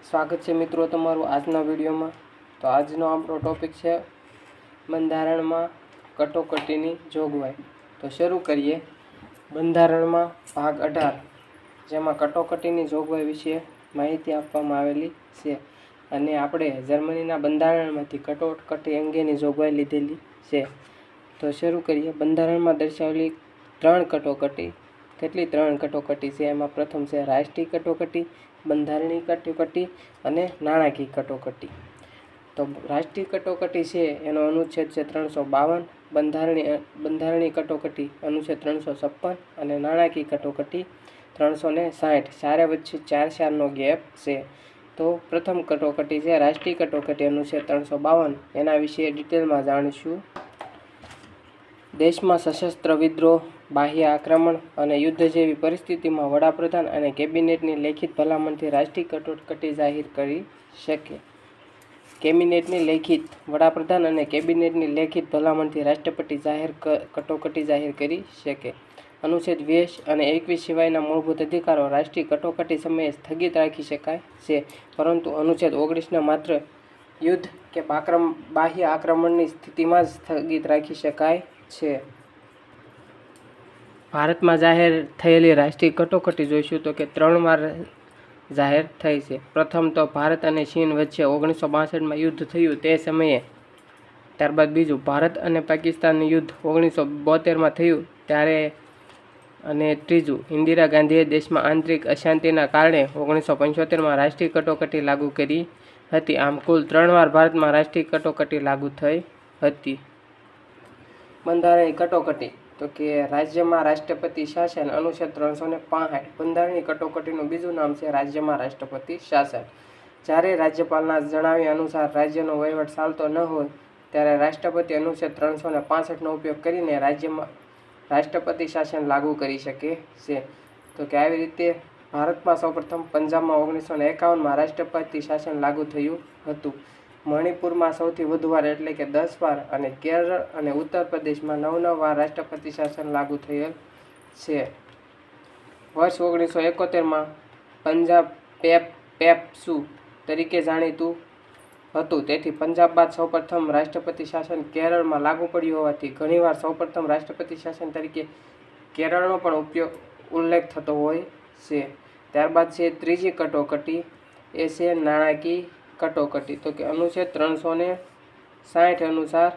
સ્વાગત છે મિત્રો તમારું આજના વિડીયોમાં। તો આજનો આપણો ટોપિક છે બંધારણમાં કટોકટીની જોગવાઈ। તો શરૂ કરીએ। બંધારણમાં ભાગ 18 જેમાં કટોકટીની જોગવાઈ વિશે માહિતી આપવામાં આવેલી છે અને આપણે જર્મનીના બંધારણમાંથી કટોકટી અંગેની જોગવાઈ લીધેલી છે। તો શરૂ કરીએ। બંધારણમાં દર્શાવેલી 3 કટોકટી। કેટલી 3 કટોકટી છે? એમાં પ્રથમ છે રાષ્ટ્રીય કટોકટી, બંધારણીય કટોકટી અને નાણાકીય કટોકટી। તો રાષ્ટ્રીય કટોકટી છે એનો અનુચ્છેદ છે 352, બંધારણીય કટોકટી અનુચ્છેદ 356 અને નાણાકીય કટોકટી 360। ચારે વચ્ચે 4 ગેપ છે। તો પ્રથમ કટોકટી છે રાષ્ટ્રીય કટોકટી અનુચ્છેદ 352, એના વિશે ડિટેલમાં જાણીશું। દેશમાં સશસ્ત્ર વિદ્રોહ, બાહ્ય આક્રમણ અને યુદ્ધ જેવી પરિસ્થિતિમાં વડાપ્રધાન અને કેબિનેટની લેખિત ભલામણથી રાષ્ટ્રીય કટોકટી જાહેર કરી શકે। કેબિનેટની લેખિત વડાપ્રધાન અને કેબિનેટની લેખિત ભલામણથી રાષ્ટ્રપતિ કટોકટી જાહેર કરી શકે। અનુચ્છેદ 20 અને 21 સિવાયના મૂળભૂત અધિકારો રાષ્ટ્રીય કટોકટી સમયે સ્થગિત રાખી શકાય છે, પરંતુ અનુચ્છેદ 19ને માત્ર યુદ્ધ કે બાહ્ય આક્રમણની સ્થિતિમાં જ સ્થગિત રાખી શકાય છે। ભારતમાં જાહેર થયેલી રાષ્ટ્રીય કટોકટી જોઈશું તો કે 3 વાર જાહેર થઈ છે। પ્રથમ તો ભારત અને ચીન વચ્ચે 1962માં યુદ્ધ થયું તે સમયે। ત્યારબાદ બીજું ભારત અને પાકિસ્તાનનું યુદ્ધ 1972માં થયું ત્યારે। અને ત્રીજું ઇન્દિરા ગાંધીએ દેશમાં આંતરિક અશાંતિના કારણે 1975માં રાષ્ટ્રીય કટોકટી લાગુ કરી હતી। આમ કુલ 3 વાર ભારતમાં રાષ્ટ્રીય કટોકટી લાગુ થઈ હતી। બંધારણીય કટોકટી તો કે રાજ્યમાં રાષ્ટ્રપતિ શાસન અનુચ્છેદ 365। બંધારણીય કટોકટીનું બીજું નામ છે રાજ્યમાં રાષ્ટ્રપતિ શાસન। જ્યારે રાજ્યપાલના જણાવ્યા અનુસાર રાજ્યનો વહીવટ ચાલતો ન હોય ત્યારે રાષ્ટ્રપતિ અનુચ્છેદ 365નો ઉપયોગ કરીને રાજ્યમાં રાષ્ટ્રપતિ શાસન લાગુ કરી શકે છે। તો કે આવી રીતે ભારતમાં સૌપ્રથમ પંજાબમાં 1951માં રાષ્ટ્રપતિ શાસન લાગુ થયું હતું। મણિપુરમાં સૌથી વધુ વાર એટલે કે 10 વાર અને કેરળ અને ઉત્તર પ્રદેશમાં 9 વાર રાષ્ટ્રપતિ શાસન લાગુ થયેલ છે। વર્ષ 1971માં પંજાબ પેપ્સુ તરીકે જાણીતું હતું, તેથી પંજાબ બાદ સૌપ્રથમ રાષ્ટ્રપતિ શાસન કેરળમાં લાગુ પડ્યું હોવાથી ઘણીવાર સૌપ્રથમ રાષ્ટ્રપતિ શાસન તરીકે કેરળનો પણ ઉલ્લેખ થતો હોય છે। ત્યારબાદ છે ત્રીજી કટોકટી, એ છે નાણાકીય કટોકટી। તો કે અનુચ્છેદ 360 અનુસાર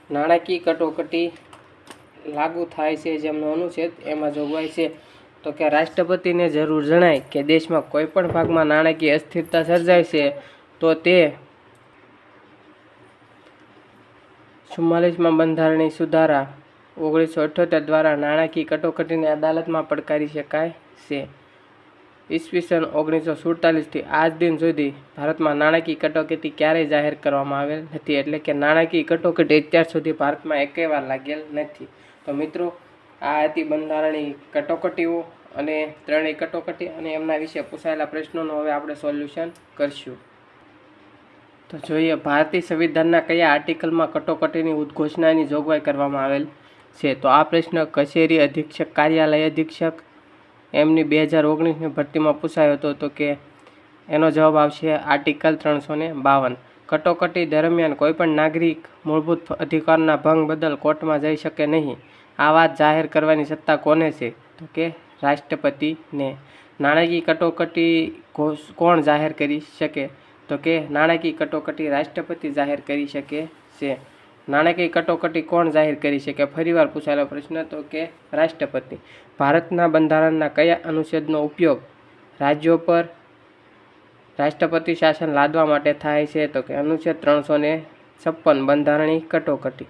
નાણાકીય કટોકટી લાગુ થાય છે। જેમનો અનુચ્છેદ એમાં જોગવાઈ છે તો કે રાષ્ટ્રપતિને જરૂર જણાય કે દેશમાં કોઈ પણ ભાગમાં નાણાકીય અસ્થિરતા સર્જાય છે તો તે 44માં બંધારણીય સુધારા 1978 દ્વારા નાણાકીય કટોકટીને અદાલતમાં પડકારી શકાય છે। ઈસવીસન 1947થી આજ દિન સુધી ભારતમાં નાણાકીય કટોકટી ક્યારેય જાહેર કરવામાં આવેલ નથી, એટલે કે નાણાકીય કટોકટી અત્યાર સુધી ભારતમાં એકેય વાર લાગેલ નથી। તો મિત્રો આ હતી બંધારણીય કટોકટીઓ અને ત્રણેય કટોકટી અને એમના વિશે પૂછાયેલા પ્રશ્નોનું હવે આપણે સોલ્યુશન કરશું। તો જોઈએ ભારતીય સંવિધાનના કયા આર્ટિકલમાં કટોકટીની ઉદ્ઘોષણાની જોગવાઈ કરવામાં આવેલ છે? તો આ પ્રશ્ન કચેરી અધિક્ષક કાર્યાલય અધિક્ષક એમની 2019ની ભરતીમાં પૂછાયો હતો, તો કે એનો જવાબ આવશે આર્ટિકલ 352। કટોકટી દરમિયાન કોઈપણ નાગરિક મૂળભૂત અધિકારોના ભંગ બદલ કોર્ટમાં જઈ શકે નહીં। આ વાત જાહેર કરવાની સત્તા કોને છે? તો કે રાષ્ટ્રપતિને। નાણાકીય કટોકટી કોણ જાહેર કરી શકે? તો કે નાણાકીય કટોકટી રાષ્ટ્રપતિ જાહેર કરી શકે છે। નાણાકીય કટોકટી કોણ જાહેર કરી શકે? ફરીવાર પૂછાયેલો પ્રશ્ન, તો કે રાષ્ટ્રપતિ। ભારતના બંધારણના કયા અનુચ્છેદનો ઉપયોગ રાજ્યો પર રાષ્ટ્રપતિ શાસન લાદવા માટે થાય છે? તો કે અનુચ્છેદ 356 બંધારણીય કટોકટી।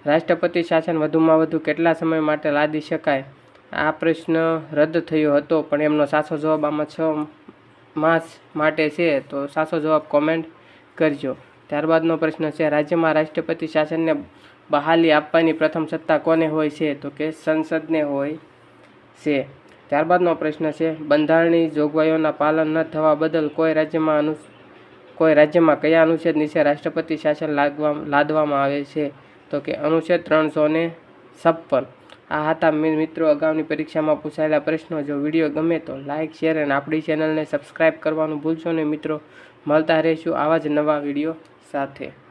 રાષ્ટ્રપતિ શાસન વધુમાં વધુ કેટલા સમય માટે લાદી શકાય? આ પ્રશ્ન રદ થયો હતો, પણ એમનો સાચો જવાબ આમાં 6 માસ માટે છે। તો સાચો જવાબ કોમેન્ટ કરજો। ત્યારબાદનો પ્રશ્ન છે રાજ્યમાં રાષ્ટ્રપતિ શાસનને બહાલી આપવાની પ્રથમ સત્તા કોને હોય છે? તો કે સંસદને હોય છે। ત્યારબાદનો પ્રશ્ન છે બંધારણીય જોગવાઈઓના પાલન ન થવા બદલ કોઈ રાજ્યમાં કયા અનુચ્છેદ નીચે રાષ્ટ્રપતિ શાસન લાદવામાં આવે છે? તો કે અનુચ્છેદ 356। આ હતા મિત્રો અગાઉની પરીક્ષામાં પૂછાયેલા પ્રશ્નો। જો વિડીયો ગમે તો લાઇક, શેર અને આપણી ચેનલને સબસ્ક્રાઈબ કરવાનું ભૂલશો નહીં મિત્રો। મળતા રહીશું આવા જ નવા વિડીયો સાથે।